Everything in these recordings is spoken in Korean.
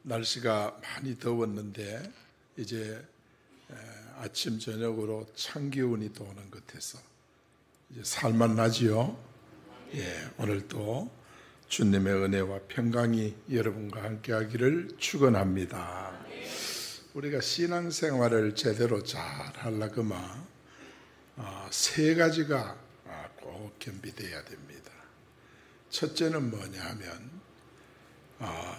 날씨가 많이 더웠는데 이제 아침 저녁으로 찬 기운이 도는 것 같아서 이제 살만나지요. 오늘도 주님의 은혜와 평강이 여러분과 함께하기를 축원합니다. 우리가 신앙생활을 제대로 잘 하려면 세 가지가 꼭 겸비되어야 됩니다. 첫째는 뭐냐 하면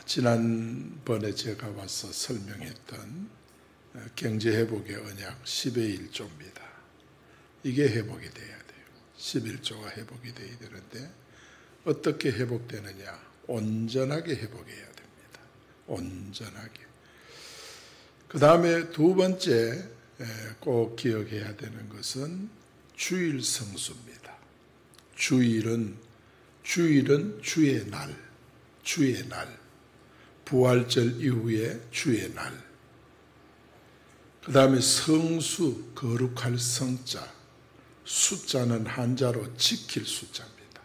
지난번에 제가 와서 설명했던 경제회복의 언약 10의 1조입니다. 이게 회복이 돼야 돼요. 11조가 회복이 돼야 되는데 어떻게 회복되느냐? 온전하게 회복해야 됩니다. 온전하게. 그 다음에 두 번째 꼭 기억해야 되는 것은 주일 성수입니다. 주일은 주의 날, 주의 날, 부활절 이후에 주의 날. 그 다음에 성수, 거룩할 성자, 숫자는 한자로 지킬 숫자입니다.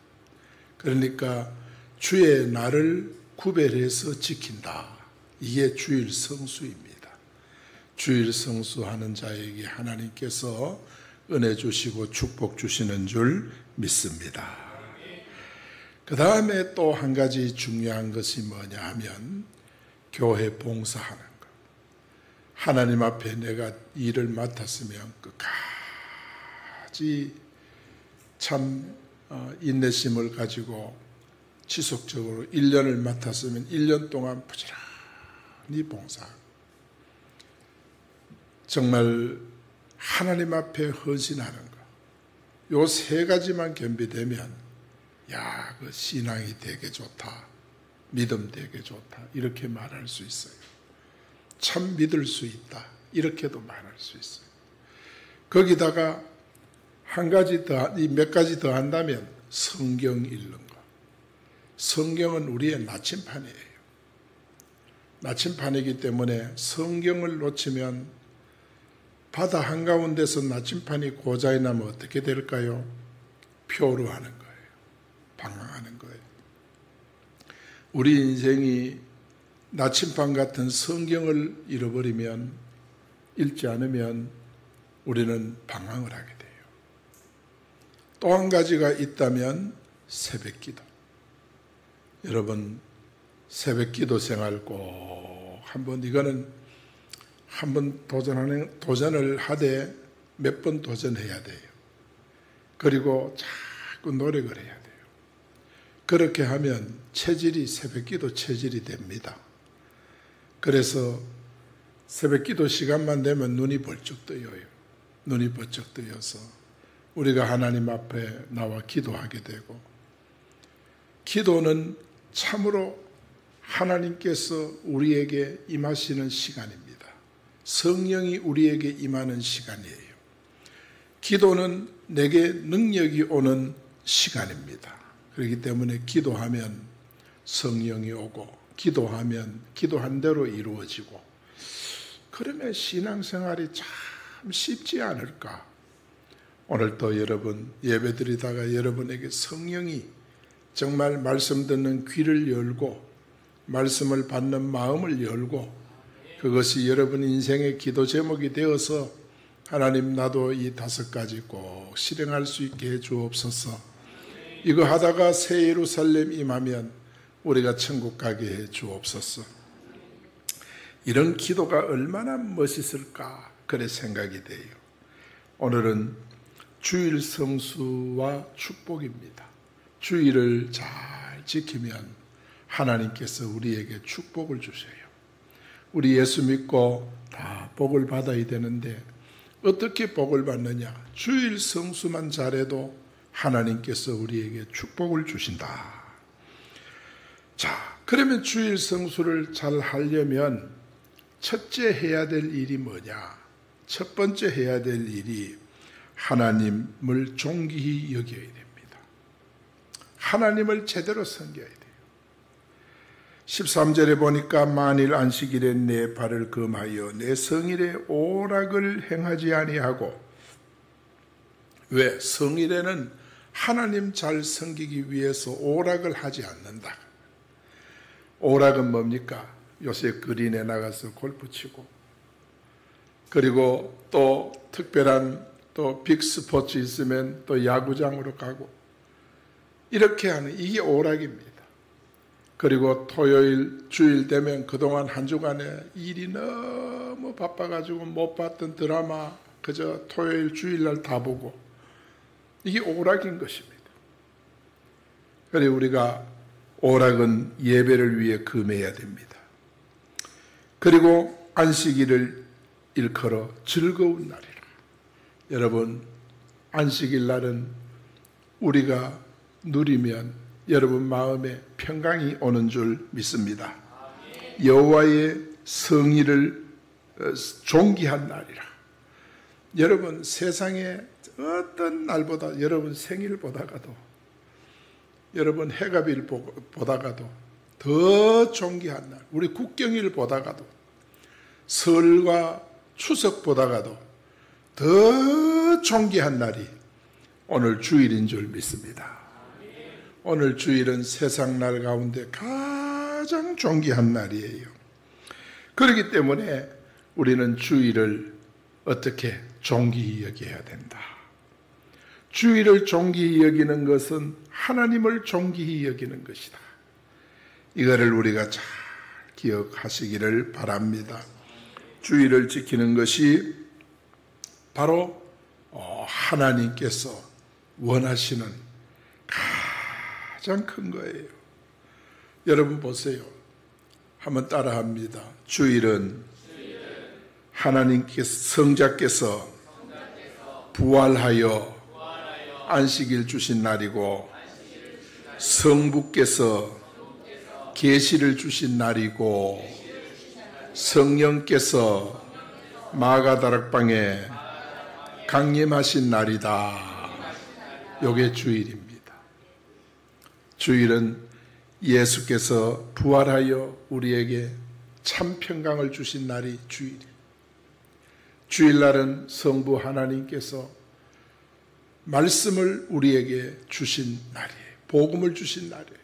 그러니까 주의 날을 구별해서 지킨다. 이게 주일 성수입니다. 주일 성수하는 자에게 하나님께서 은혜 주시고 축복 주시는 줄 믿습니다. 그 다음에 또 한 가지 중요한 것이 뭐냐 하면 교회 봉사하는 것. 하나님 앞에 내가 일을 맡았으면 끝까지 참 인내심을 가지고 지속적으로 1년을 맡았으면 1년 동안 부지런히 봉사하고 정말 하나님 앞에 헌신하는 것. 요 세 가지만 겸비되면 그 신앙이 되게 좋다. 믿음 되게 좋다. 이렇게 말할 수 있어요. 참 믿을 수 있다. 이렇게도 말할 수 있어요. 거기다가 한 가지 더, 몇 가지 더 한다면 성경 읽는 것. 성경은 우리의 나침판이에요. 나침판이기 때문에 성경을 놓치면 바다 한가운데서 나침판이 고장이 나면 어떻게 될까요? 표류하는 거예요. 방황하는 거예요. 우리 인생이 나침반 같은 성경을 잃어버리면, 읽지 않으면 우리는 방황을 하게 돼요. 또 한 가지가 있다면 새벽기도. 여러분 새벽기도 생활 꼭 이거는 한번 도전을 하되 몇 번 도전해야 돼요. 그리고 자꾸 노력을 해야 돼요. 그렇게 하면 새벽기도 체질이 됩니다. 그래서 새벽기도 시간만 되면 눈이 벌쩍 뜨여요. 눈이 벌쩍 뜨여서 우리가 하나님 앞에 나와 기도하게 되고, 기도는 참으로 하나님께서 우리에게 임하시는 시간입니다. 성령이 우리에게 임하는 시간이에요. 기도는 내게 능력이 오는 시간입니다. 그렇기 때문에 기도하면 성령이 오고, 기도하면 기도한 대로 이루어지고, 그러면 신앙생활이 참 쉽지 않을까. 오늘 또 여러분 예배드리다가 여러분에게 성령이 정말 말씀 듣는 귀를 열고 말씀을 받는 마음을 열고, 그것이 여러분 인생의 기도 제목이 되어서 하나님 나도 이 5가지 꼭 실행할 수 있게 해 주옵소서. 이거 하다가 새 예루살렘 임하면 우리가 천국 가게 해 주옵소서. 이런 기도가 얼마나 멋있을까 그래 생각이 돼요. 오늘은 주일 성수와 축복입니다. 주일을 잘 지키면 하나님께서 우리에게 축복을 주셔요. 우리 예수 믿고 다 복을 받아야 되는데 어떻게 복을 받느냐? 주일 성수만 잘해도 하나님께서 우리에게 축복을 주신다. 자, 그러면 주일 성수를 잘 하려면 첫째 해야 될 일이 뭐냐? 첫 번째 해야 될 일이 하나님을 존귀히 여겨야 됩니다. 하나님을 제대로 섬겨야 돼요. 13절에 보니까 만일 안식일에 내 발을 금하여 내 성일에 오락을 행하지 아니하고, 왜? 성일에는 하나님 잘 섬기기 위해서 오락을 하지 않는다. 오락은 뭡니까? 요새 그린에 나가서 골프 치고, 그리고 또 특별한 또 빅스포츠 있으면 또 야구장으로 가고, 이렇게 하는, 이게 오락입니다. 그리고 토요일, 주일 되면 그동안 한 주간에 일이 너무 바빠가지고 못 봤던 드라마 그저 토요일, 주일날 다 보고, 이게 오락인 것입니다. 그래서 우리가 오락은 예배를 위해 금해야 됩니다. 그리고 안식일을 일컬어 즐거운 날이라. 여러분, 안식일 날은 우리가 누리면 여러분 마음에 평강이 오는 줄 믿습니다. 여호와의 성의를 존귀한 날이라. 여러분, 세상에 어떤 날보다, 여러분 생일보다가도, 여러분 해갑일 보다가도 더 존귀한 날, 우리 국경일 보다가도, 설과 추석 보다가도 더 존귀한 날이 오늘 주일인 줄 믿습니다. 오늘 주일은 세상 날 가운데 가장 존귀한 날이에요. 그렇기 때문에 우리는 주일을 어떻게 존귀히 여겨야 된다. 주일을 존귀히 여기는 것은 하나님을 존귀히 여기는 것이다. 이거를 우리가 잘 기억하시기를 바랍니다. 주일을 지키는 것이 바로 하나님께서 원하시는 가장 큰 거예요. 여러분 보세요. 한번 따라합니다. 주일은 하나님께서, 성자께서 부활하여 안식일 주신 날이고, 성부께서 계시를 주신 날이고, 성령께서 마가다락방에 강림하신 날이다. 요게 주일입니다. 주일은 예수께서 부활하여 우리에게 참 평강을 주신 날이 주일이에요. 주일날은 성부 하나님께서 말씀을 우리에게 주신 날이에요. 복음을 주신 날이에요.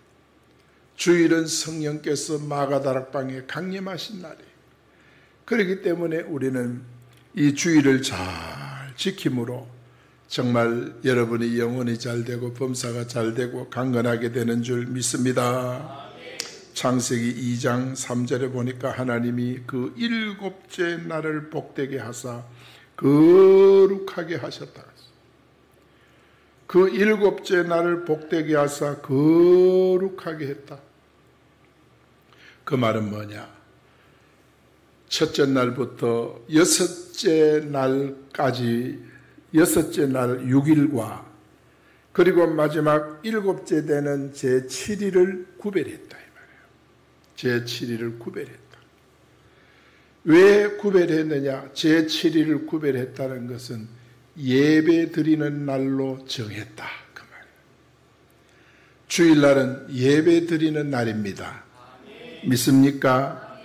주일은 성령께서 마가다락방에 강림하신 날이에요. 그렇기 때문에 우리는 이 주일을 잘 지킴으로 정말 여러분이 영혼이 잘 되고 범사가 잘 되고 강건하게 되는 줄 믿습니다. 창세기 2장 3절에 보니까 하나님이 그 일곱째 날을 복되게 하사 거룩하게 하셨다. 그 일곱째 날을 복되게 하사 거룩하게 했다. 그 말은 뭐냐? 첫째 날부터 여섯째 날까지, 여섯째 날 6일과 그리고 마지막 일곱째 되는 제7일을 구별했다. 제7일을 구별했다. 왜 구별했느냐? 제7일을 구별했다는 것은 예배 드리는 날로 정했다. 그 말이에요. 주일날은 예배 드리는 날입니다. 믿습니까?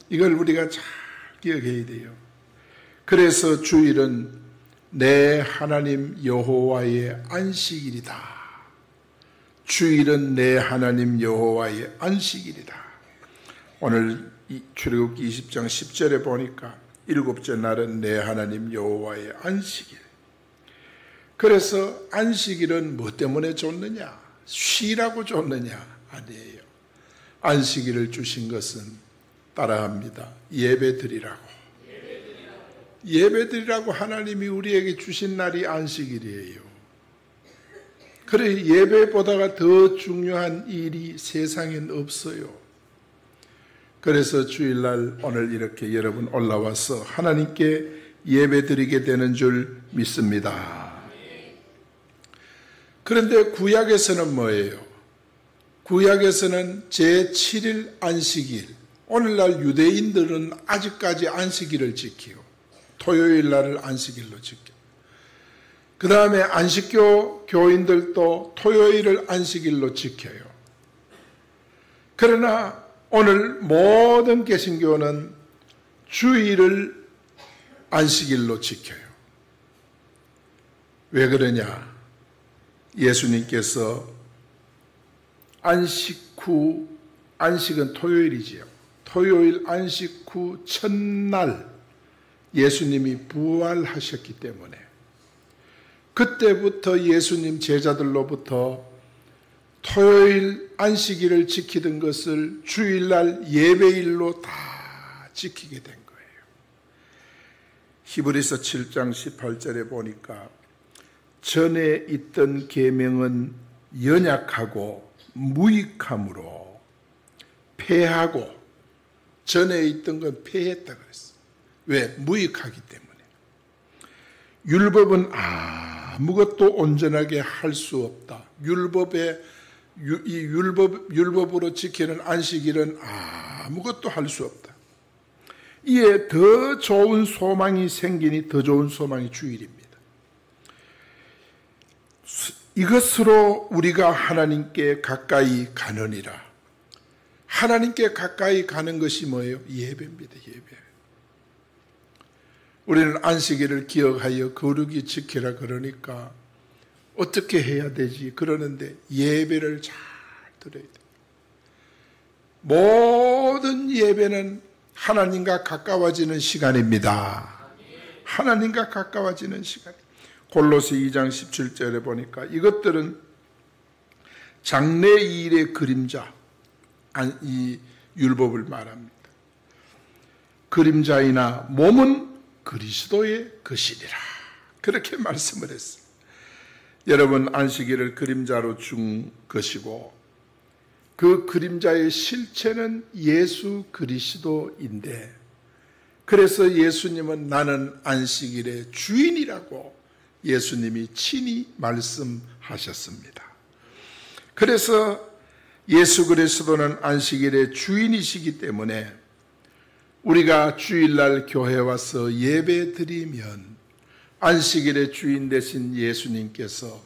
이걸 우리가 잘 기억해야 돼요. 그래서 주일은 내 하나님 여호와의 안식일이다. 주일은 내 하나님 여호와의 안식일이다. 오늘 출애굽기 20장 10절에 보니까 일곱째 날은 내 하나님 여호와의 안식일. 그래서 안식일은 뭐 때문에 줬느냐? 쉬라고 줬느냐? 아니에요. 안식일을 주신 것은 따라합니다. 예배드리라고. 예배드리라고 하나님이 우리에게 주신 날이 안식일이에요. 그래, 예배보다가 더 중요한 일이 세상엔 없어요. 그래서 주일날 오늘 이렇게 여러분 올라와서 하나님께 예배드리게 되는 줄 믿습니다. 그런데 구약에서는 뭐예요? 구약에서는 제7일 안식일, 오늘날 유대인들은 아직까지 안식일을 지키고 토요일 날을 안식일로 지켜. 그 다음에 안식교 교인들도 토요일을 안식일로 지켜요. 그러나 오늘 모든 개신교는 주일을 안식일로 지켜요. 왜 그러냐? 예수님께서 안식 후, 안식은 토요일이지요. 토요일 안식 후 첫날 예수님이 부활하셨기 때문에 그때부터 예수님 제자들로부터 토요일 안식일을 지키던 것을 주일날 예배일로 다 지키게 된 거예요. 히브리서 7장 18절에 보니까 전에 있던 계명은 연약하고 무익함으로 패하고, 전에 있던 건 패했다 그랬어요. 왜? 무익하기 때문에. 율법은 아무것도 온전하게 할 수 없다. 율법으로 지키는 안식일은 아무것도 할 수 없다. 이에 더 좋은 소망이 생기니 더 좋은 소망이 주일입니다. 이것으로 우리가 하나님께 가까이 가느니라. 하나님께 가까이 가는 것이 뭐예요? 예배입니다. 예배. 우리는 안식일을 기억하여 거룩히 지키라 그러니까 어떻게 해야 되지? 그러는데 예배를 잘 드려야 돼요. 모든 예배는 하나님과 가까워지는 시간입니다. 하나님과 가까워지는 시간. 골로새 2장 17절에 보니까 이것들은 장래일의 그림자, 이 율법을 말합니다. 그림자이나 몸은 그리스도의 것이니라. 그렇게 말씀을 했어요. 여러분, 안식일을 그림자로 준 것이고 그 그림자의 실체는 예수 그리스도인데, 그래서 예수님은 나는 안식일의 주인이라고 예수님이 친히 말씀하셨습니다. 그래서 예수 그리스도는 안식일의 주인이시기 때문에 우리가 주일날 교회에 와서 예배 드리면 안식일의 주인 되신 예수님께서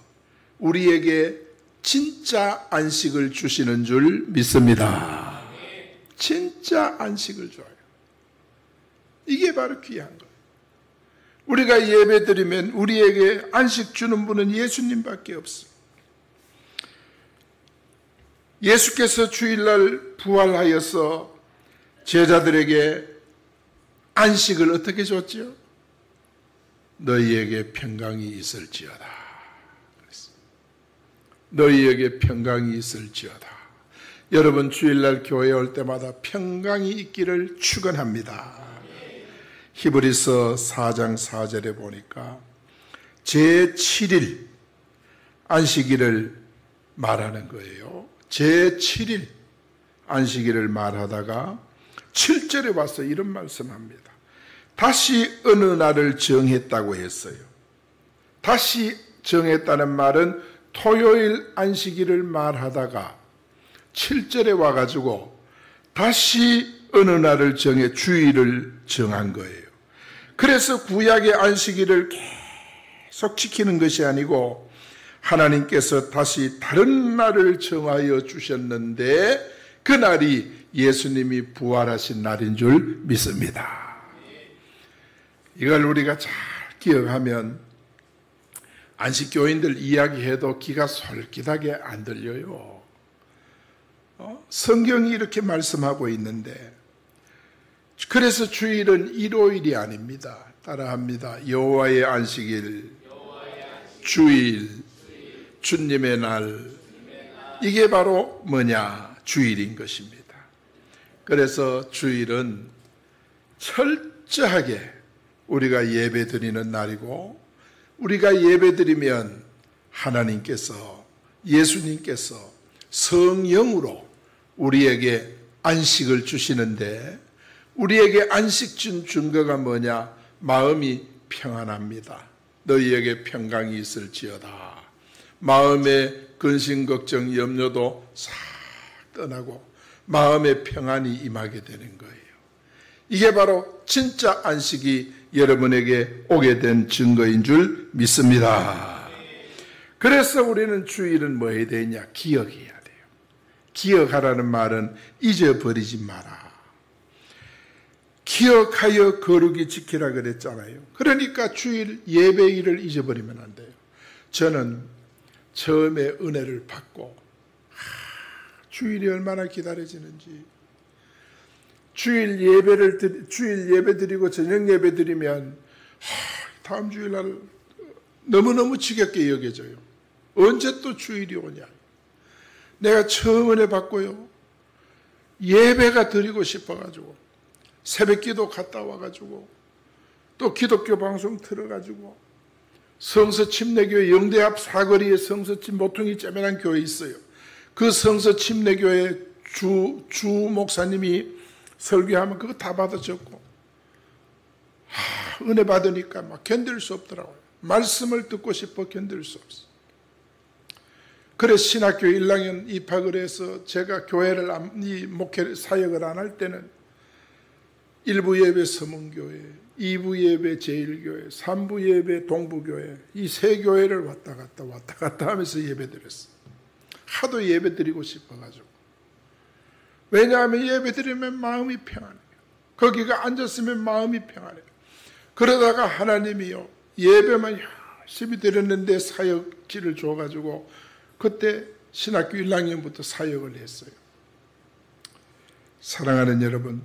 우리에게 진짜 안식을 주시는 줄 믿습니다. 진짜 안식을 줘요. 이게 바로 귀한 거예요. 우리가 예배 드리면 우리에게 안식 주는 분은 예수님밖에 없어요. 예수께서 주일날 부활하여서 제자들에게 안식을 어떻게 줬죠? 너희에게 평강이 있을지어다. 그랬어요. 너희에게 평강이 있을지어다. 여러분, 주일날 교회에 올 때마다 평강이 있기를 축원합니다. 히브리서 4장 4절에 보니까 제7일 안식일을 말하는 거예요. 제7일 안식일을 말하다가 7절에 와서 이런 말씀합니다. 다시 어느 날을 정했다고 했어요. 다시 정했다는 말은 토요일 안식일을 말하다가 7절에 와가지고 다시 어느 날을 정해 주일을 정한 거예요. 그래서 구약의 안식일을 계속 지키는 것이 아니고 하나님께서 다시 다른 날을 정하여 주셨는데 그 날이 예수님이 부활하신 날인 줄 믿습니다. 이걸 우리가 잘 기억하면 안식교인들 이야기해도 귀가 솔깃하게 안 들려요. 성경이 이렇게 말씀하고 있는데, 그래서 주일은 일요일이 아닙니다. 따라합니다. 여호와의 안식일, 주일, 주님의 날, 이게 바로 뭐냐? 주일인 것입니다. 그래서 주일은 철저하게 우리가 예배 드리는 날이고, 우리가 예배 드리면 하나님께서, 예수님께서 성령으로 우리에게 안식을 주시는데, 우리에게 안식 준 증거가 뭐냐? 마음이 평안합니다. 너희에게 평강이 있을지어다. 마음의 근심, 걱정, 염려도 싹 떠나고 마음의 평안이 임하게 되는 거예요. 이게 바로 진짜 안식이 여러분에게 오게 된 증거인 줄 믿습니다. 그래서 우리는 주일은 뭐 해야 되냐? 기억해야 돼요. 기억하라는 말은 잊어버리지 마라. 기억하여 거룩히 지키라 그랬잖아요. 그러니까 주일 예배일을 잊어버리면 안 돼요. 저는 처음에 은혜를 받고 주일이 얼마나 기다려지는지, 주일 예배 드리고 저녁 예배 드리면 다음 주일날 너무너무 지겹게 여겨져요. 언제 또 주일이 오냐. 내가 처음 은혜 받고요. 예배가 드리고 싶어가지고 새벽기도 갔다 와가지고 또 기독교 방송 틀어가지고 성서침례교회 영대 앞 사거리에 성서침 모퉁이 째매난 교회 있어요. 그 성서침례교회 주 목사님이 설교하면 그거 다 받아 적고 은혜 받으니까 막 견딜 수 없더라고요. 말씀을 듣고 싶어 견딜 수 없어. 그래서 신학교 1학년 입학을 해서 제가 교회를 이 목회 사역을 안 할 때는 1부 예배 서문교회, 2부 예배 제일교회, 3부 예배 동부교회 이 세 교회를 왔다 갔다 하면서 예배 드렸어요. 하도 예배 드리고 싶어가지고. 왜냐하면 예배 드리면 마음이 평안해요. 거기가 앉았으면 마음이 평안해요. 그러다가 하나님이요 예배만 열심히 드렸는데 사역지를 줘가지고 그때 신학교 1학년부터 사역을 했어요. 사랑하는 여러분,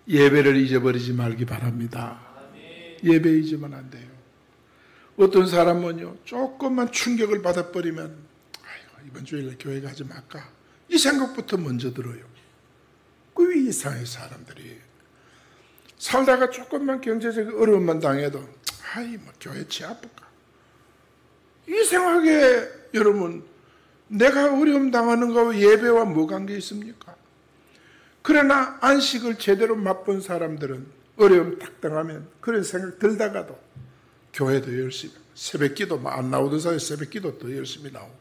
예배를 잊어버리지 말기 바랍니다. 예배 잊으면 안 돼요. 어떤 사람은요 조금만 충격을 받아버리면 아이고, 이번 주일에 교회 가지 말까 이 생각부터 먼저 들어요. 그 이상의 사람들이 살다가 조금만 경제적 어려움만 당해도 아이 뭐 교회 치 아플까 이상하게 여러분 내가 어려움 당하는 거와 예배와 뭐 관계 있습니까? 그러나 안식을 제대로 맛본 사람들은 어려움 딱 당하면 그런 생각 들다가도 교회도 열심히 새벽기도 안 나오던 사이에 새벽기도 더 열심히 나오고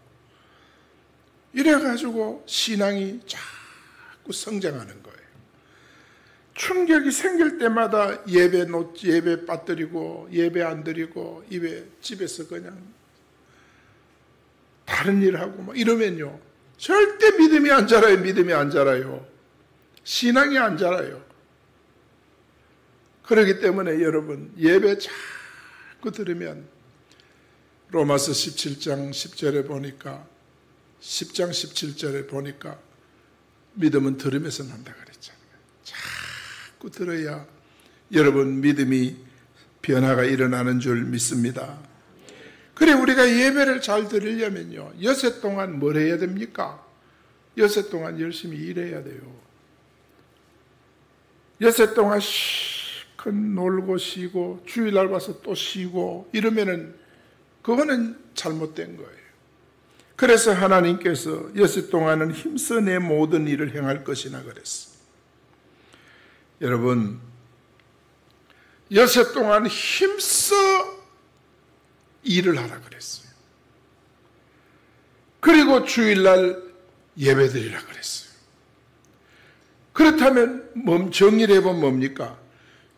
이래가지고 신앙이 자꾸 성장하는 거예요. 충격이 생길 때마다 예배 빠뜨리고 예배 안 드리고 집에서 그냥 다른 일 하고 막 이러면요 절대 믿음이 안 자라요. 신앙이 안 자라요. 그렇기 때문에 여러분 예배 자꾸 들으면 로마서 17장 10절에 보니까 10장 17절에 보니까 믿음은 들으면서 난다 그랬잖아요. 자꾸 들어야 여러분 믿음이 변화가 일어나는 줄 믿습니다. 그래 우리가 예배를 잘 드리려면요 여섯 동안 뭘 해야 됩니까? 여섯 동안 열심히 일해야 돼요. 여섯 동안 실컷 놀고 쉬고 주일날 와서 또 쉬고 이러면은 그거는 잘못된 거예요. 그래서 하나님께서 여섯 동안은 힘써 내 모든 일을 행할 것이나 그랬어. 여러분 여섯 동안 힘써 일을 하라 그랬어요. 그리고 주일날 예배드리라 그랬어요. 그렇다면 정리를 해보면 뭡니까?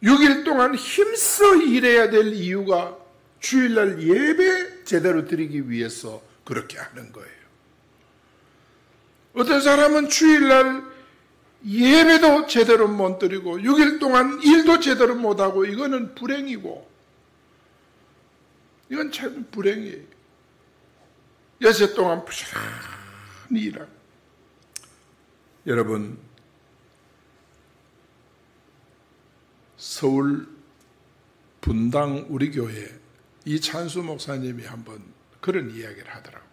6일 동안 힘써 일해야 될 이유가 주일날 예배 제대로 드리기 위해서 그렇게 하는 거예요. 어떤 사람은 주일날 예배도 제대로 못 드리고 6일 동안 일도 제대로 못하고 이거는 불행이고 이건 참 불행이에요. 여섯 동안 부지런히 일하고 여러분 서울 분당 우리 교회 이찬수 목사님이 한번 그런 이야기를 하더라고요.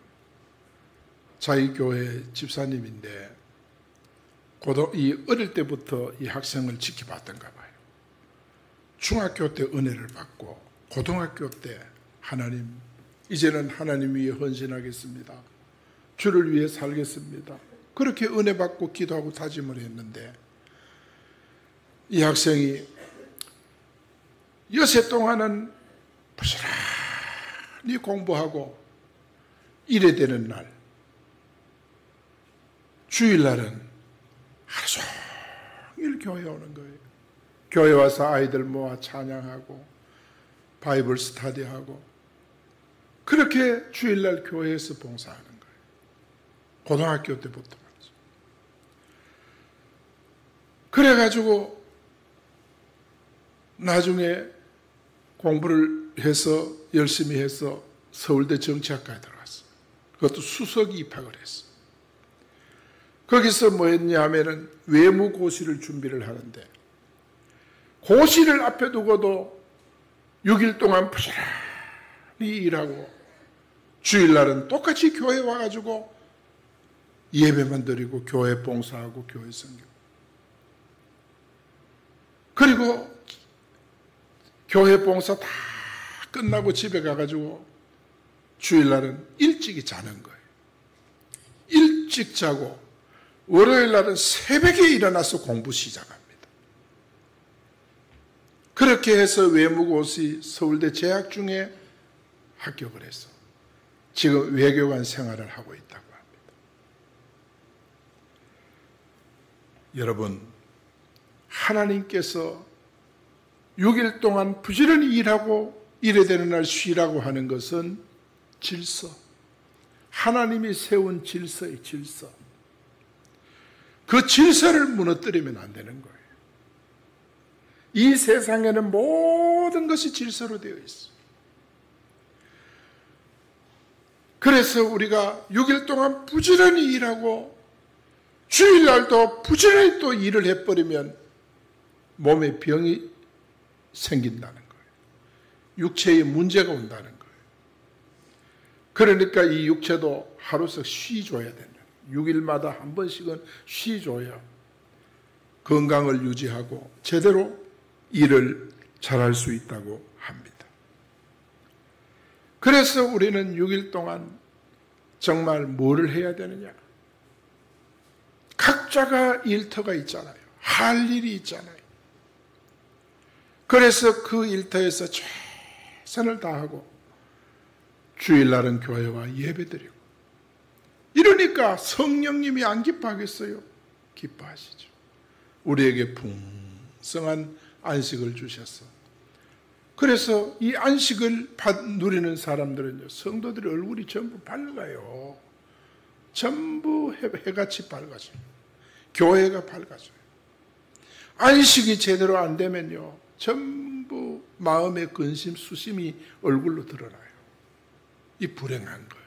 자기 교회 집사님인데 어릴 때부터 이 학생을 지켜봤던가 봐요. 중학교 때 은혜를 받고 고등학교 때 하나님 이제는 하나님 위해 헌신하겠습니다. 주를 위해 살겠습니다. 그렇게 은혜 받고 기도하고 다짐을 했는데 이 학생이 여세 동안은 부지런히 공부하고 일해야 되는 날 주일날은 하루 종일 교회 오는 거예요. 교회 와서 아이들 모아 찬양하고 바이블 스터디하고 그렇게 주일날 교회에서 봉사하는 거예요. 고등학교 때부터 말이죠. 그래가지고 나중에 공부를 해서 열심히 해서 서울대 정치학과에 들어갔어요. 그것도 수석 입학을 했어요. 거기서 뭐 했냐 하면은 외무고시를 준비를 하는데, 고시를 앞에 두고도 6일 동안 부지런히 일하고 주일날은 똑같이 교회 와가지고 예배만 드리고 교회 봉사하고 교회 선교, 그리고 교회 봉사 다 끝나고 집에 가가지고 주일날은 일찍이 자는 거예요. 일찍 자고 월요일날은 새벽에 일어나서 공부 시작합니다. 그렇게 해서 외무고시 서울대 재학 중에 합격을 해서 지금 외교관 생활을 하고 있다고 합니다. 여러분, 하나님께서 6일 동안 부지런히 일하고 일해야 되는 날 쉬라고 하는 것은 질서, 하나님이 세운 질서의 질서, 그 질서를 무너뜨리면 안 되는 거예요. 이 세상에는 모든 것이 질서로 되어 있어요. 그래서 우리가 6일 동안 부지런히 일하고 주일날도 부지런히 또 일을 해버리면 몸에 병이 생긴다는 거예요. 육체에 문제가 온다는 거예요. 그러니까 이 육체도 하루씩 쉬줘야 된다. 6일마다 한 번씩은 쉬줘야 건강을 유지하고 제대로 일을 잘할 수 있다고 합니다. 그래서 우리는 6일 동안 정말 뭐를 해야 되느냐? 각자가 일터가 있잖아요. 할 일이 있잖아요. 그래서 그 일터에서 최선을 다하고 주일날은 교회와 예배드리고, 이러니까 성령님이 안 기뻐하겠어요? 기뻐하시죠. 우리에게 풍성한 안식을 주셔서, 그래서 이 안식을 누리는 사람들은요, 성도들의 얼굴이 전부 밝아요. 전부 해같이 밝아져요. 교회가 밝아져요. 안식이 제대로 안 되면요, 전부 마음의 근심, 수심이 얼굴로 드러나요. 이 불행한 거예요.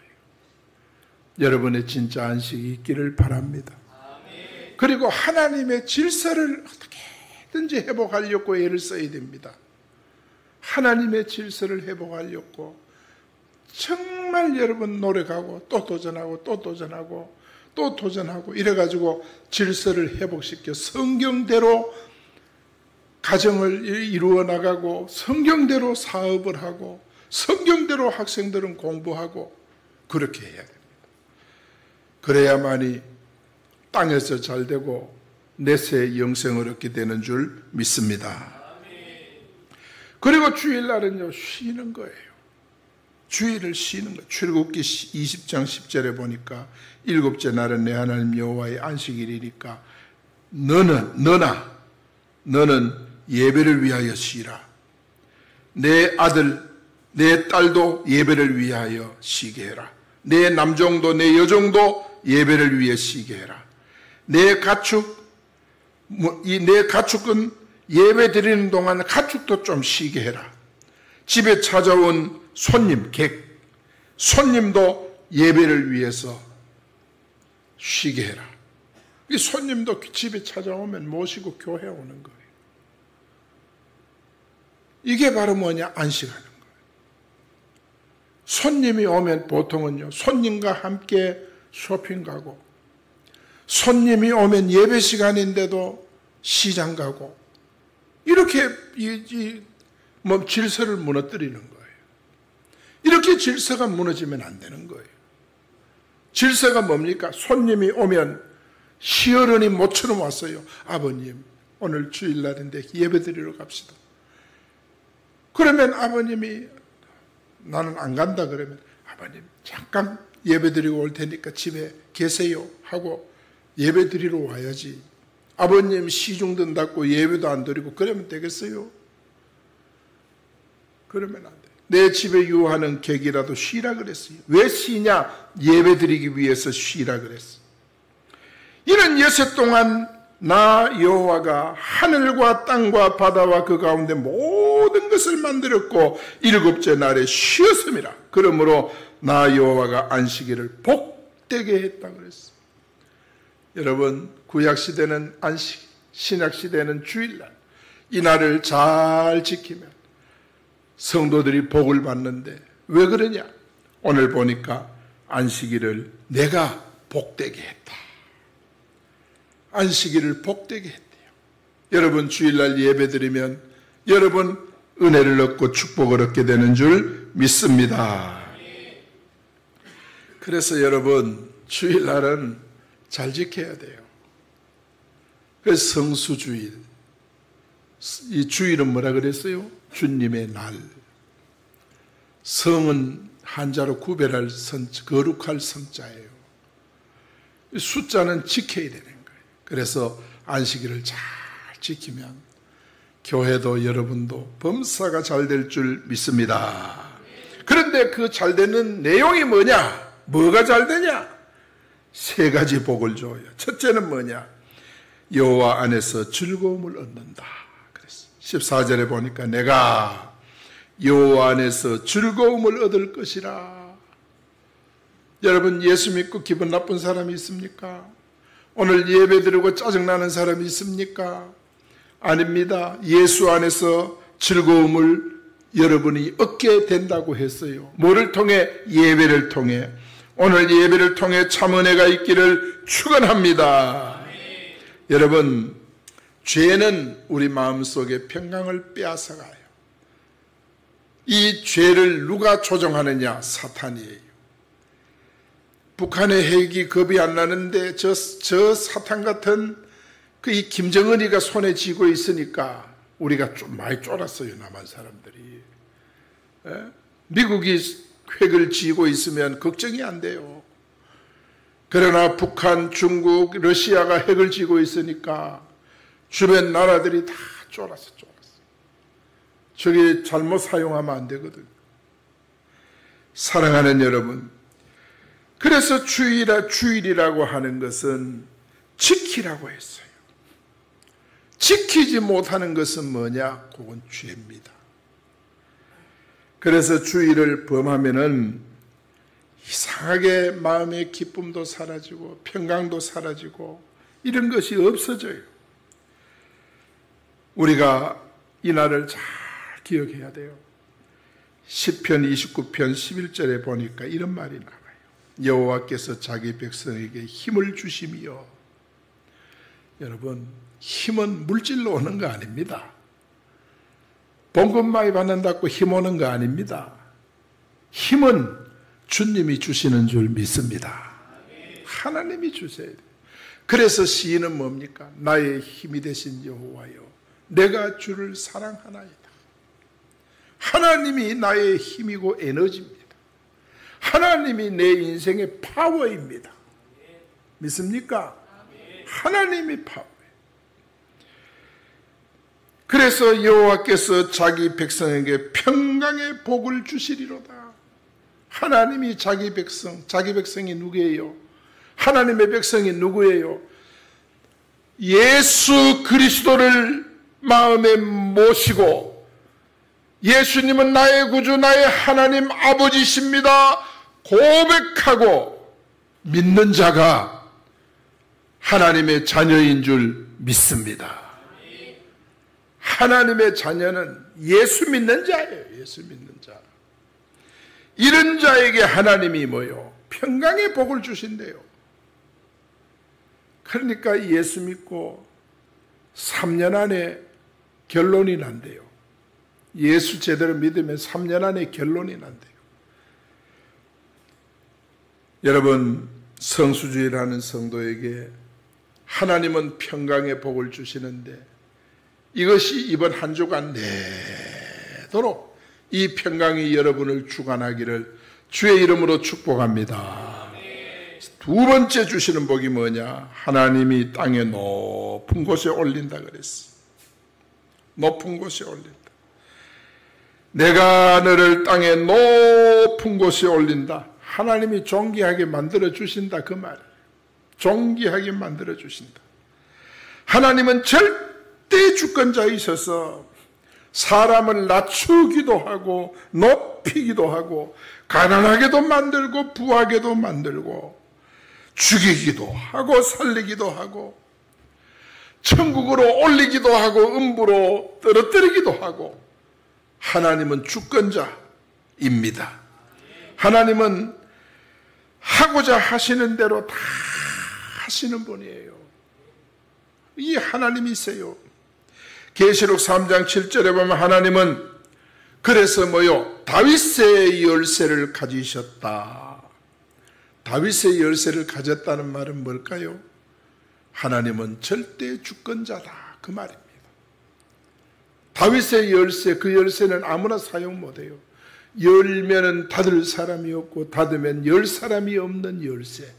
여러분의 진짜 안식이 있기를 바랍니다. 아멘. 그리고 하나님의 질서를 어떻게든지 회복하려고 애를 써야 됩니다. 하나님의 질서를 회복하려고 정말 여러분 노력하고 또 도전하고 또 도전하고 또 도전하고 이래가지고 질서를 회복시켜 성경대로 가정을 이루어 나가고 성경대로 사업을 하고 성경대로 학생들은 공부하고 그렇게 해야 됩니다. 그래야만이 땅에서 잘 되고 내세 영생을 얻게 되는 줄 믿습니다. 그리고 주일날은요, 쉬는 거예요. 주일을 쉬는 거예요. 출애굽기 20장 10절에 보니까 일곱째 날은 내 하나님 여호와의 안식일이니까 너는 예배를 위하여 쉬라. 내 아들 내 딸도 예배를 위하여 쉬게 해라. 내 남종도 내 여종도 예배를 위해 쉬게 해라. 내 가축은 예배 드리는 동안 가축도 좀 쉬게 해라. 집에 찾아온 손님, 손님도 예배를 위해서 쉬게 해라. 이 손님도 집에 찾아오면 모시고 교회 오는 거예요. 이게 바로 뭐냐? 안식하는 거예요. 손님이 오면 보통은요, 손님과 함께 쇼핑 가고, 손님이 오면 예배 시간인데도 시장 가고, 이렇게 질서를 무너뜨리는 거예요. 이렇게 질서가 무너지면 안 되는 거예요. 질서가 뭡니까? 손님이 오면 시어른이 모처럼 왔어요. 아버님, 오늘 주일날인데 예배 드리러 갑시다. 그러면 아버님이 나는 안 간다 그러면 아버님 잠깐 예배 드리고 올 테니까 집에 계세요 하고 예배 드리러 와야지. 아버님 시중도 닫고 예배도 안 드리고 그러면 되겠어요? 그러면 안 돼. 내 집에 유하는 객이라도 쉬라 그랬어요. 왜 쉬냐? 예배 드리기 위해서 쉬라 그랬어요. 이는 여섯 동안 나 여호와가 하늘과 땅과 바다와 그 가운데 모든 것을 만들었고 일곱째 날에 쉬었음이라. 그러므로 나 여호와가 안식일을 복되게 했다 그랬어요. 여러분, 구약시대는 안식, 신약시대는 주일날, 이 날을 잘 지키면 성도들이 복을 받는데 왜 그러냐? 오늘 보니까 안식일을 내가 복되게 했다. 안식일을 복되게 했대요. 여러분, 주일날 예배드리면 여러분 은혜를 얻고 축복을 얻게 되는 줄 믿습니다. 그래서 여러분, 주일날은 잘 지켜야 돼요. 그래서 성수주일, 이 주일은 뭐라 그랬어요? 주님의 날. 성은 한자로 구별할 거룩할 성자예요. 숫자는 지켜야 되는 거예요. 그래서 안식일을 잘 지키면 교회도 여러분도 범사가 잘 될 줄 믿습니다. 그런데 그 잘 되는 내용이 뭐냐? 뭐가 잘 되냐? 세 가지 복을 줘요. 첫째는 뭐냐? 여호와 안에서 즐거움을 얻는다. 그랬어요. 14절에 보니까 내가 여호와 안에서 즐거움을 얻을 것이라. 여러분, 예수 믿고 기분 나쁜 사람이 있습니까? 오늘 예배 드리고 짜증나는 사람이 있습니까? 아닙니다. 예수 안에서 즐거움을 여러분이 얻게 된다고 했어요. 뭐를 통해? 예배를 통해. 오늘 예배를 통해 참 은혜가 있기를 축원합니다. 여러분, 죄는 우리 마음속에 평강을 빼앗아가요. 이 죄를 누가 조종하느냐? 사탄이에요. 북한의 핵이 겁이 안 나는데 저 사탄 같은 이 김정은이가 손에 쥐고 있으니까 우리가 좀 많이 쫄았어요, 남한 사람들이. 미국이 핵을 쥐고 있으면 걱정이 안 돼요. 그러나 북한, 중국, 러시아가 핵을 쥐고 있으니까 주변 나라들이 다 쫄았어. 저게 잘못 사용하면 안 되거든. 사랑하는 여러분, 그래서 주일이라고 하는 것은 지키라고 했어요. 지키지 못하는 것은 뭐냐? 그건 죄입니다. 그래서 주일을 범하면은 이상하게 마음의 기쁨도 사라지고 평강도 사라지고 이런 것이 없어져요. 우리가 이 날을 잘 기억해야 돼요. 시편 29편 11절에 보니까 이런 말이 나와요. 여호와께서 자기 백성에게 힘을 주심이요. 여러분, 힘은 물질로 오는 거 아닙니다. 봉급 많이 받는다고 힘 오는 거 아닙니다. 힘은 주님이 주시는 줄 믿습니다. 하나님이 주셔야 돼요. 그래서 시인은 뭡니까? 나의 힘이 되신 여호와여, 내가 주를 사랑하나이다. 하나님이 나의 힘이고 에너지입니다. 하나님이 내 인생의 파워입니다. 믿습니까? 하나님이 파워예요. 그래서 여호와께서 자기 백성에게 평강의 복을 주시리로다. 하나님이 자기 백성이 누구예요? 하나님의 백성이 누구예요? 예수 그리스도를 마음에 모시고 예수님은 나의 구주, 나의 하나님 아버지십니다 고백하고 믿는 자가 하나님의 자녀인 줄 믿습니다. 하나님의 자녀는 예수 믿는 자예요. 예수 믿는 자. 이런 자에게 하나님이 뭐요? 평강의 복을 주신대요. 그러니까 예수 믿고 3년 안에 결론이 난대요. 예수 제대로 믿으면 3년 안에 결론이 난대요. 여러분, 성수주의라는 성도에게 하나님은 평강의 복을 주시는데 이것이 이번 한 주간 내도록 이 평강이 여러분을 주관하기를 주의 이름으로 축복합니다. 두 번째 주시는 복이 뭐냐? 하나님이 땅의 높은 곳에 올린다 그랬어. 높은 곳에 올린다. 내가 너를 땅의 높은 곳에 올린다. 하나님이 존귀하게 만들어 주신다 그 말이에요. 존귀하게 만들어 주신다. 하나님은 절대 주권자이셔서 사람을 낮추기도 하고 높이기도 하고 가난하게도 만들고 부하게도 만들고 죽이기도 하고 살리기도 하고 천국으로 올리기도 하고 음부로 떨어뜨리기도 하고 하나님은 주권자입니다. 하나님은 하고자 하시는 대로 다 하시는 분이에요. 이 하나님이세요. 계시록 3장 7절에 보면 하나님은 그래서 다윗의 열쇠를 가지셨다. 다윗의 열쇠를 가졌다는 말은 뭘까요? 하나님은 절대 주권자다, 그 말입니다. 다윗의 열쇠, 그 열쇠는 아무나 사용 못해요. 열면은 닫을 사람이 없고 닫으면 열 사람이 없는 열쇠.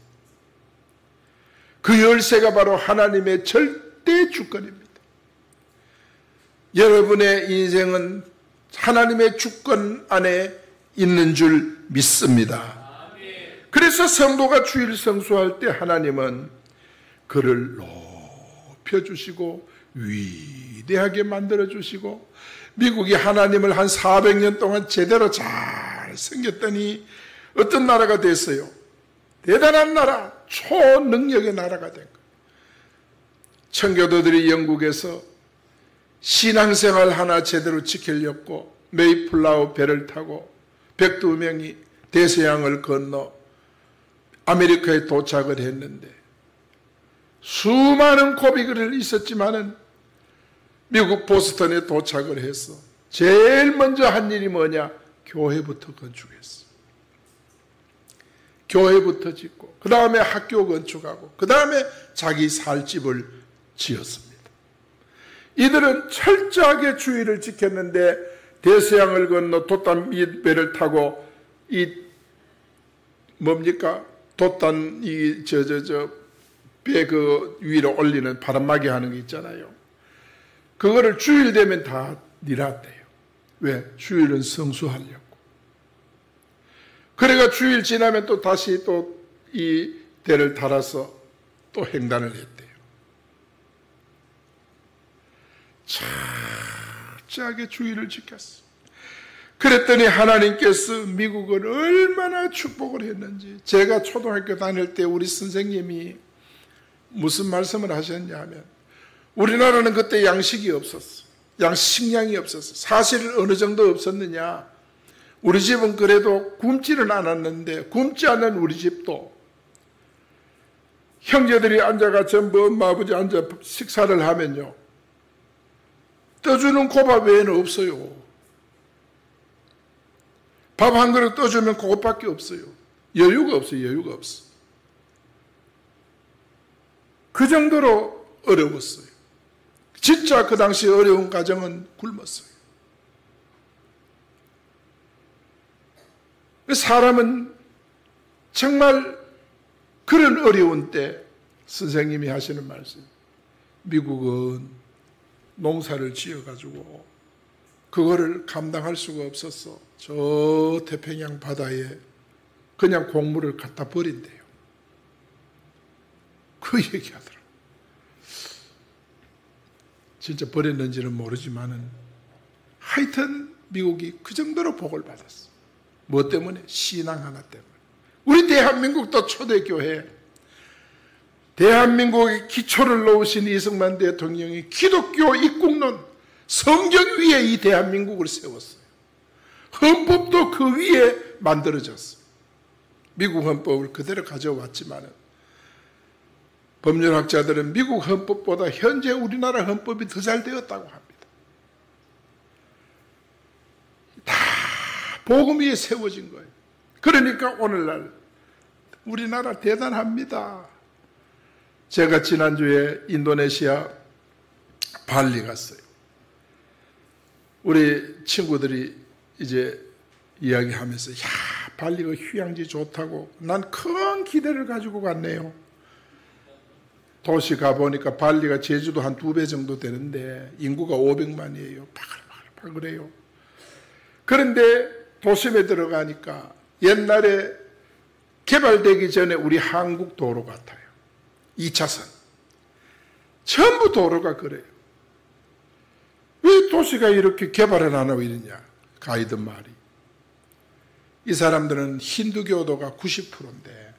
그 열쇠가 바로 하나님의 절대 주권입니다. 여러분의 인생은 하나님의 주권 안에 있는 줄 믿습니다. 그래서 성도가 주일 성수할 때 하나님은 그를 높여주시고 위대하게 만들어주시고, 미국이 하나님을 한 400년 동안 제대로 잘 생겼더니 어떤 나라가 됐어요? 대단한 나라, 초능력의 나라가 된 거예요. 청교도들이 영국에서 신앙생활 하나 제대로 지키려고 메이플라워 배를 타고 102명이 대서양을 건너 아메리카에 도착을 했는데, 수많은 고비가 있었지만은 미국 보스턴에 도착을 해서 제일 먼저 한 일이 뭐냐? 교회부터 건축했어. 교회부터 짓고, 그 다음에 학교 건축하고, 그 다음에 자기 살 집을 지었습니다. 이들은 철저하게 주의를 지켰는데 대서양을 건너 돛단 배를 타고 돛단 배 그 위로 올리는 바람막이 하는 게 있잖아요. 그거를 주일 되면 다 니랐대요. 왜? 주일은 성수하려고. 그래가 주일 지나면 또 다시 또 이 대를 달아서 또 횡단을 했대요. 철저하게 주일을 지켰어. 그랬더니 하나님께서 미국을 얼마나 축복을 했는지, 제가 초등학교 다닐 때 우리 선생님이 무슨 말씀을 하셨냐 하면, 우리나라는 그때 양식이 없었어. 식량이 없었어. 사실 어느 정도 없었느냐, 우리 집은 그래도 굶지는 않았는데, 굶지 않는 우리 집도 형제들이 앉아가 전부 엄마 아버지 앉아 식사를 하면요, 떠주는 고밥 외에는 없어요. 밥 한 그릇 떠주면 그것밖에 없어요. 여유가 없어요. 여유가 없어. 그 정도로 어려웠어요. 진짜 그 당시 어려운 가정은 굶었어요. 사람은 정말 그런 어려운 때 선생님이 하시는 말씀, 미국은 농사를 지어가지고 그거를 감당할 수가 없어서 저 태평양 바다에 그냥 곡물을 갖다 버린대요. 그 얘기하더라고요. 진짜 버렸는지는 모르지만은 하여튼 미국이 그 정도로 복을 받았어. 뭐 때문에? 신앙 하나 때문에. 우리 대한민국도 초대교회, 대한민국의 기초를 놓으신 이승만 대통령이 기독교 입국론, 성경 위에 이 대한민국을 세웠어요. 헌법도 그 위에 만들어졌어요. 미국 헌법을 그대로 가져왔지만은 법률학자들은 미국 헌법보다 현재 우리나라 헌법이 더 잘 되었다고 합니다. 다 복음 위에 세워진 거예요. 그러니까 오늘날 우리나라 대단합니다. 제가 지난주에 인도네시아 발리 갔어요. 우리 친구들이 이제 이야기하면서, 야, 발리가 휴양지 좋다고, 난 큰 기대를 가지고 갔네요. 도시 가보니까 발리가 제주도 한 2배 정도 되는데 인구가 500만이에요. 바글바글 그래요. 그런데 도심에 들어가니까 옛날에 개발되기 전에 우리 한국 도로 같아요. 2차선. 전부 도로가 그래요. 왜 도시가 이렇게 개발을 안 하고 이러냐? 가이드 말이. 이 사람들은 힌두교도가 90%인데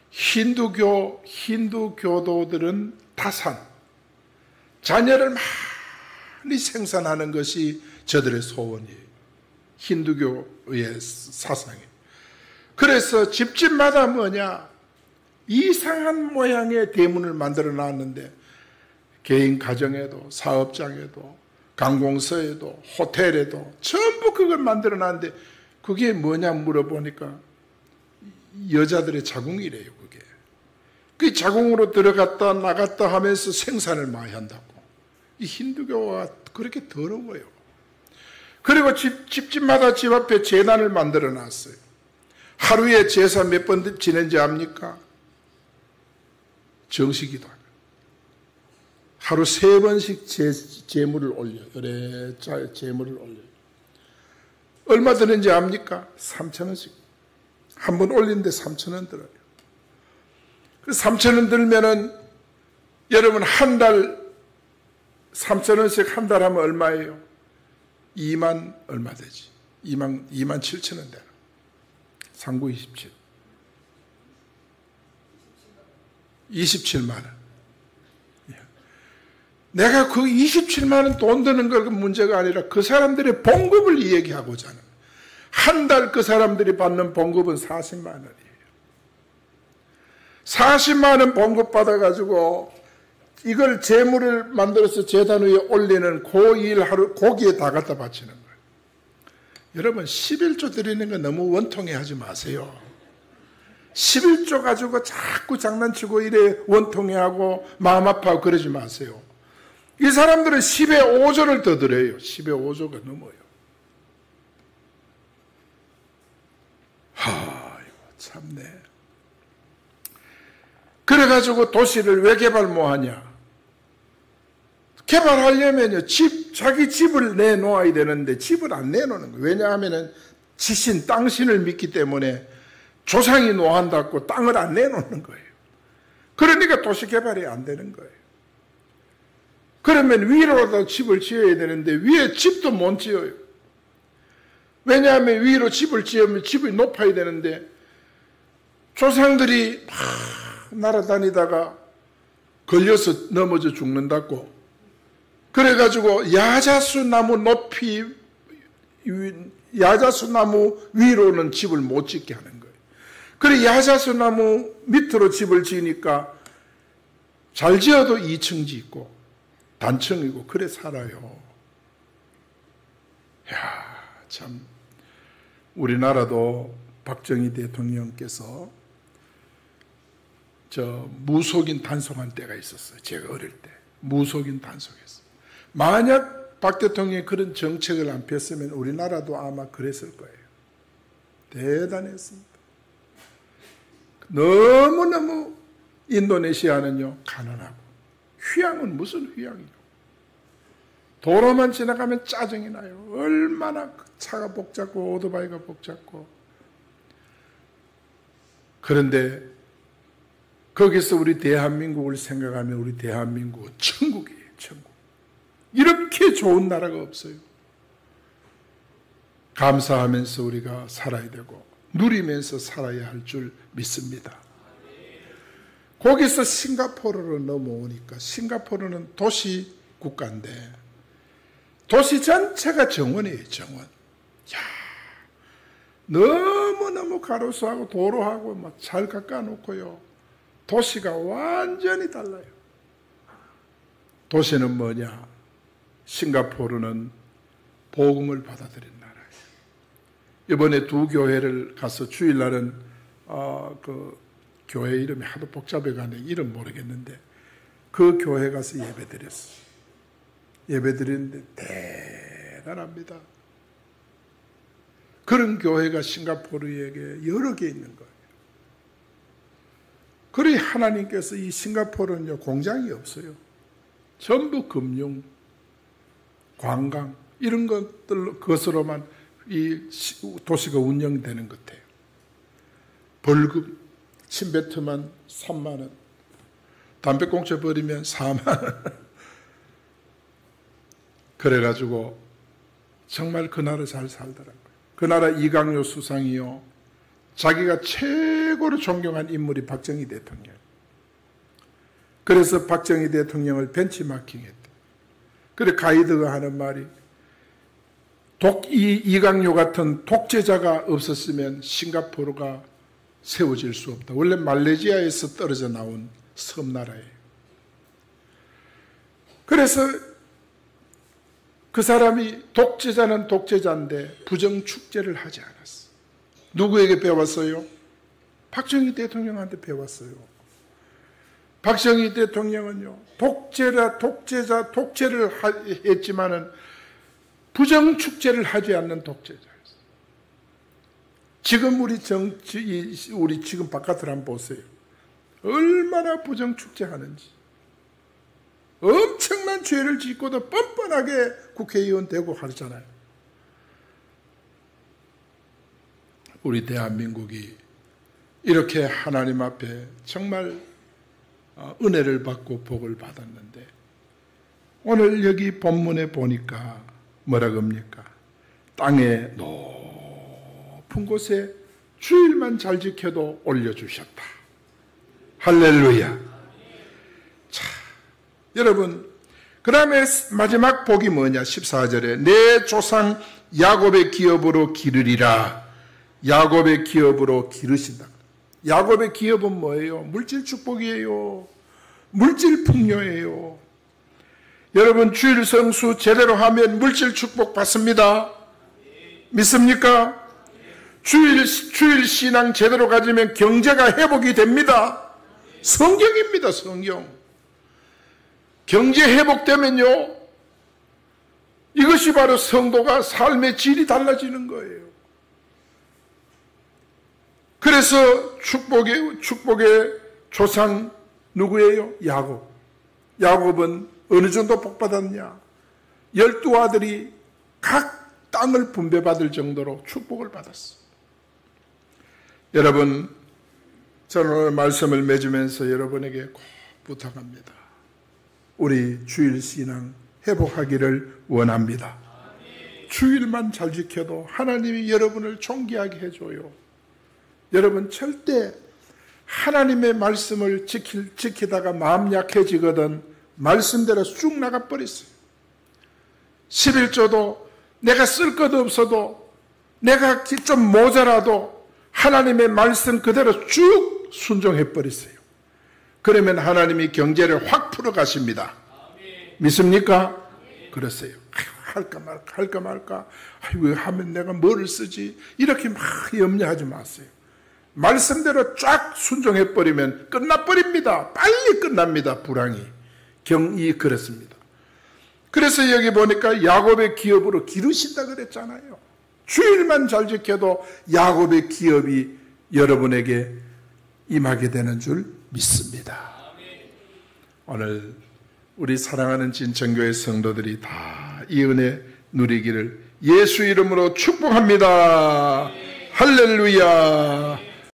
힌두 교도들은 다산, 자녀를 많이 생산하는 것이 저들의 소원이에요. 힌두교의 사상이에요. 그래서 집집마다 뭐냐? 이상한 모양의 대문을 만들어 놨는데 개인 가정에도 사업장에도 관공서에도 호텔에도 전부 그걸 만들어 놨는데 그게 뭐냐 물어보니까 여자들의 자궁이래요. 그게. 그 자궁으로 들어갔다 나갔다 하면서 생산을 많이 한다고. 이 힌두교가 그렇게 더러워요. 그리고 집집마다 집 앞에 제단을 만들어 놨어요. 하루에 제사 몇 번 지낸지 압니까? 정식이다. 하루 3번씩 제물을 올려요. 열애 제물을 올려요. 얼마 드는지 압니까? 3,000원씩. 한 번 올리는데 3,000원 들어요. 그 3,000원 들면은 여러분 한 달 3,000원씩 한 달 하면 얼마예요? 2만 얼마 되지? 2만 7,000원 되나? 3927. 27만 원. 내가 그 27만 원 돈 드는 걸 문제가 아니라 그 사람들의 봉급을 이야기하고자 하는. 한 달 그 사람들이 받는 봉급은 40만 원이에요. 40만 원 봉급 받아가지고 이걸 재물을 만들어서 제단 위에 올리는 그 일 하루 고기에 다 갖다 바치는 거예요. 여러분 11조 드리는 거 너무 원통해 하지 마세요. 11조 가지고 자꾸 장난치고 이래 원통해 하고 마음 아파하고 그러지 마세요. 이 사람들은 10의 5조를 더 드려요. 10의 5조가 넘어요. 이거 참네. 그래가지고 도시를 왜 개발 못하냐? 개발하려면요, 자기 집을 내놓아야 되는데 집을 안 내놓는 거예요. 왜냐하면 지신, 땅신을 믿기 때문에 조상이 노한다고 땅을 안 내놓는 거예요. 그러니까 도시 개발이 안 되는 거예요. 그러면 위로라도 집을 지어야 되는데 위에 집도 못 지어요. 왜냐하면 위로 집을 지으면 집이 높아야 되는데 조상들이 막 날아다니다가 걸려서 넘어져 죽는다고. 그래가지고 야자수 나무 높이, 야자수 나무 위로는 집을 못 짓게 하는 거예요. 그래 야자수 나무 밑으로 집을 지으니까 잘 지어도 2층 짓고 단층이고 그래 살아요. 참 우리나라도 박정희 대통령께서 무속인 단속한 때가 있었어요. 제가 어릴 때 무속인 단속했어요. 만약 박 대통령이 그런 정책을 안 폈으면 우리나라도 아마 그랬을 거예요. 대단했습니다. 너무너무 인도네시아는요 가난하고 휴양은 무슨 휴양이요. 도로만 지나가면 짜증이 나요. 얼마나 차가 복잡고 오토바이가 복잡고. 그런데 거기서 우리 대한민국을 생각하면 우리 대한민국은 천국이에요. 천국. 이렇게 좋은 나라가 없어요. 감사하면서 우리가 살아야 되고 누리면서 살아야 할 줄 믿습니다. 거기서 싱가포르로 넘어오니까 싱가포르는 도시 국가인데 도시 전체가 정원이에요. 정원. 너무너무 가로수하고 도로하고 막 잘 깎아놓고요. 도시가 완전히 달라요. 도시는 뭐냐? 싱가포르는 복음을 받아들인 나라예요. 이번에 두 교회를 가서 주일날은 그 교회 이름이 하도 복잡해가지고 이름 모르겠는데 그 교회 가서 예배드렸어요. 예배드리는데 대단합니다. 그런 교회가 싱가포르에게 여러 개 있는 거예요. 그래 하나님께서 이 싱가포르는요 공장이 없어요. 전부 금융, 관광 이런 것으로만 이 도시가 운영되는 것 같아요. 벌금 침뱉으면 3만 원, 담배꽁초 버리면 4만 원. 그래가지고 정말 그 나라 잘 살더라고요. 그 나라 이강요 수상이요 자기가 최고 최고로 존경한 인물이 박정희 대통령. 그래서 박정희 대통령을 벤치마킹했다. 그래 가이드가 하는 말이 이강요 같은 독재자가 없었으면 싱가포르가 세워질 수 없다. 원래 말레이시아에서 떨어져 나온 섬나라예요. 그래서 그 사람이 독재자는 독재자인데 부정축제를 하지 않았어. 누구에게 배웠어요? 박정희 대통령한테 배웠어요. 박정희 대통령은요, 독재를 했지만은 부정축제를 하지 않는 독재자였어요. 지금 우리 지금 바깥을 한번 보세요. 얼마나 부정축제 하는지. 엄청난 죄를 짓고도 뻔뻔하게 국회의원 되고 하잖아요. 우리 대한민국이 이렇게 하나님 앞에 정말 은혜를 받고 복을 받았는데 오늘 여기 본문에 보니까 뭐라 그럽니까? 땅의 높은 곳에 주일만 잘 지켜도 올려주셨다. 할렐루야. 자, 여러분, 그 다음에 마지막 복이 뭐냐? 14절에 내 조상 야곱의 기업으로 기르리라. 야곱의 기업으로 기르신다. 야곱의 기업은 뭐예요? 물질 축복이에요. 물질 풍요예요. 여러분, 주일 성수 제대로 하면 물질 축복 받습니다. 믿습니까? 주일 신앙 제대로 가지면 경제가 회복이 됩니다. 성경입니다, 성경. 경제 회복되면요, 이것이 바로 성도가 삶의 질이 달라지는 거예요. 그래서 축복의 조상 누구예요? 야곱. 야곱은 어느 정도 복받았냐? 12아들이 각 땅을 분배받을 정도로 축복을 받았어. 여러분, 저는 오늘 말씀을 맺으면서 여러분에게 꼭 부탁합니다. 우리 주일 신앙 회복하기를 원합니다. 주일만 잘 지켜도 하나님이 여러분을 존귀하게 해줘요. 여러분, 절대 하나님의 말씀을 지키다가 마음 약해지거든 말씀대로 쑥 나가버렸어요. 11조도 내가 쓸 것 없어도 내가 좀 모자라도 하나님의 말씀 그대로 쭉 순종해버렸어요. 그러면 하나님이 경제를 확 풀어가십니다. 믿습니까? 그러세요. 할까 말까. 아이고, 하면 내가 뭐를 쓰지? 이렇게 막 염려하지 마세요. 말씀대로 쫙 순종해버리면 끝나버립니다. 빨리 끝납니다. 불황이. 경이 그렇습니다. 그래서 여기 보니까 야곱의 기업으로 기르신다 그랬잖아요. 주일만 잘 지켜도 야곱의 기업이 여러분에게 임하게 되는 줄 믿습니다. 오늘 우리 사랑하는 진천교회 성도들이 다 이 은혜 누리기를 예수 이름으로 축복합니다. 할렐루야.